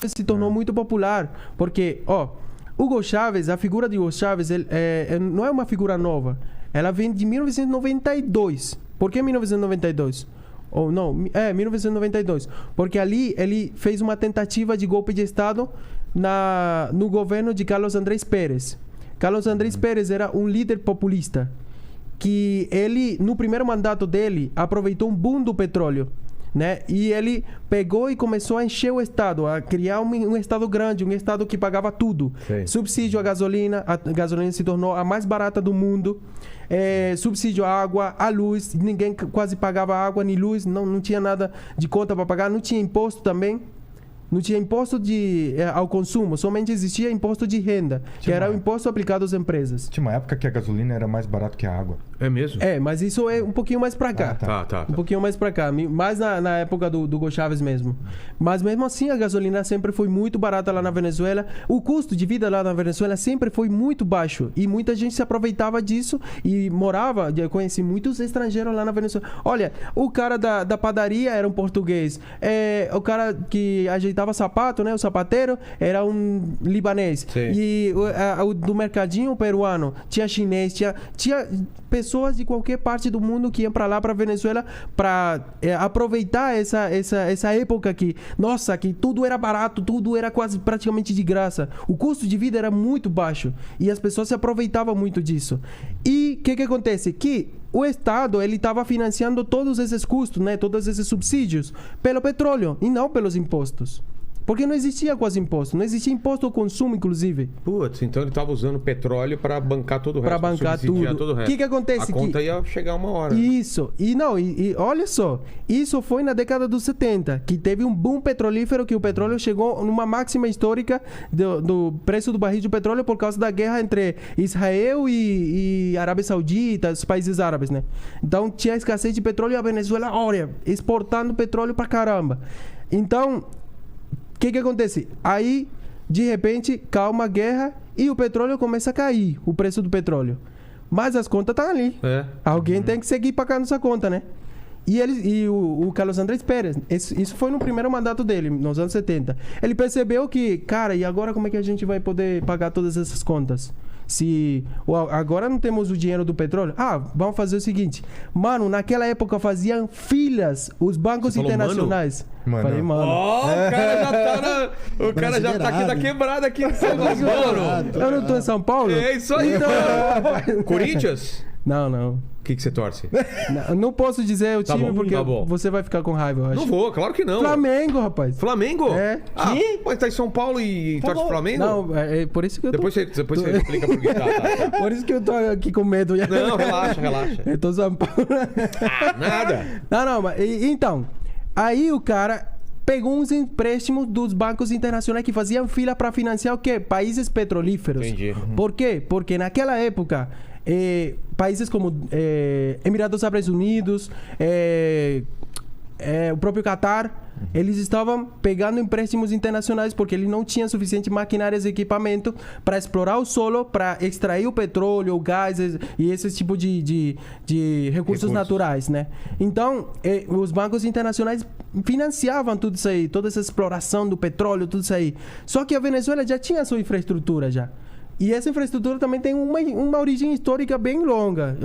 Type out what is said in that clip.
se tornou muito popular, porque, Hugo Chávez, a figura de Hugo Chávez, não é uma figura nova. Ela vem de 1992. Por que 1992? 1992. Porque ali ele fez uma tentativa de golpe de Estado no governo de Carlos Andrés Pérez. Carlos Andrés Pérez era um líder populista que ele, no primeiro mandato dele, aproveitou um boom do petróleo, né? E ele pegou e começou a encher o Estado, a criar um Estado grande, um Estado que pagava tudo. Sim. Subsídio à gasolina, a gasolina se tornou a mais barata do mundo. Subsídio à água, à luz, ninguém quase pagava água nem luz, não tinha nada de conta para pagar, não tinha imposto também. Não tinha imposto ao consumo, somente existia imposto de renda, que era o imposto aplicado às empresas. Tinha uma época que a gasolina era mais barato que a água. É mesmo? Mas isso é um pouquinho mais pra cá. Tá. Um pouquinho mais pra cá, mais na época do Hugo Chávez mesmo. Mas mesmo assim a gasolina sempre foi muito barata lá na Venezuela. O custo de vida lá na Venezuela sempre foi muito baixo. E muita gente se aproveitava disso e morava. Eu conheci muitos estrangeiros lá na Venezuela. Olha, o cara da padaria era um português. O cara que ajeitava sapato, né? O sapateiro era um libanês. Sim. E o do mercadinho peruano tinha chinês, tinha pessoas de qualquer parte do mundo que iam para lá, para Venezuela, para aproveitar essa época que tudo era barato, tudo era quase praticamente de graça. O custo de vida era muito baixo e as pessoas se aproveitavam muito disso. E o que acontece? Que o Estado ele estava financiando todos esses custos, né? Todos esses subsídios pelo petróleo e não pelos impostos. Porque não existia quase imposto. Não existia imposto ao consumo, inclusive. Putz, então ele estava usando petróleo para bancar todo o resto. Para bancar tudo. Todo o resto. O que acontece? A conta ia chegar uma hora. Isso. E olha só. Isso foi na década dos 70, que teve um boom petrolífero, que o petróleo chegou numa máxima histórica do preço do barril de petróleo por causa da guerra entre Israel e Arábia Saudita, os países árabes, né? Então tinha escassez de petróleo e a Venezuela, olha, exportando petróleo pra caramba. Então... O que acontece? Aí, de repente, calma a guerra e o petróleo começa a cair, o preço do petróleo. Mas as contas estão ali. Alguém tem que seguir pagando essa conta, né? E o Carlos Andrés Pérez, isso foi no primeiro mandato dele, nos anos 70. Ele percebeu que, cara, e agora como é que a gente vai poder pagar todas essas contas? Se agora não temos o dinheiro do petróleo, vamos fazer o seguinte. Mano, naquela época faziam filas os bancos internacionais. Mano. Falei, mano. O cara já tá aqui da quebrada aqui em São Paulo. Eu não tô em São Paulo? É isso aí, então. Corinthians? Não. O que você torce? Não posso dizer o time porque tá bom. você vai ficar com raiva, eu acho. Não vou, claro que não. Flamengo, rapaz. Flamengo? Mas tá em São Paulo e torce pro Flamengo? Não, é por isso que eu tô... Depois você explica por que tá. Por isso que eu tô aqui com medo. Não, relaxa. Eu tô em São Paulo. Nada. Não, mas... Então, aí o cara... pegou uns empréstimos dos bancos internacionais que faziam fila para financiar o quê? Países petrolíferos. Entendi. Por quê? Porque naquela época, países como Emirados Árabes Unidos, o próprio Catar, eles estavam pegando empréstimos internacionais porque eles não tinham suficiente maquinárias e equipamento para explorar o solo, para extrair o petróleo, o gás e esse tipo de recursos naturais, né? Então, os bancos internacionais financiavam tudo isso aí, toda essa exploração do petróleo, tudo isso aí. Só que a Venezuela já tinha a sua infraestrutura já. E essa infraestrutura também tem uma origem histórica bem longa.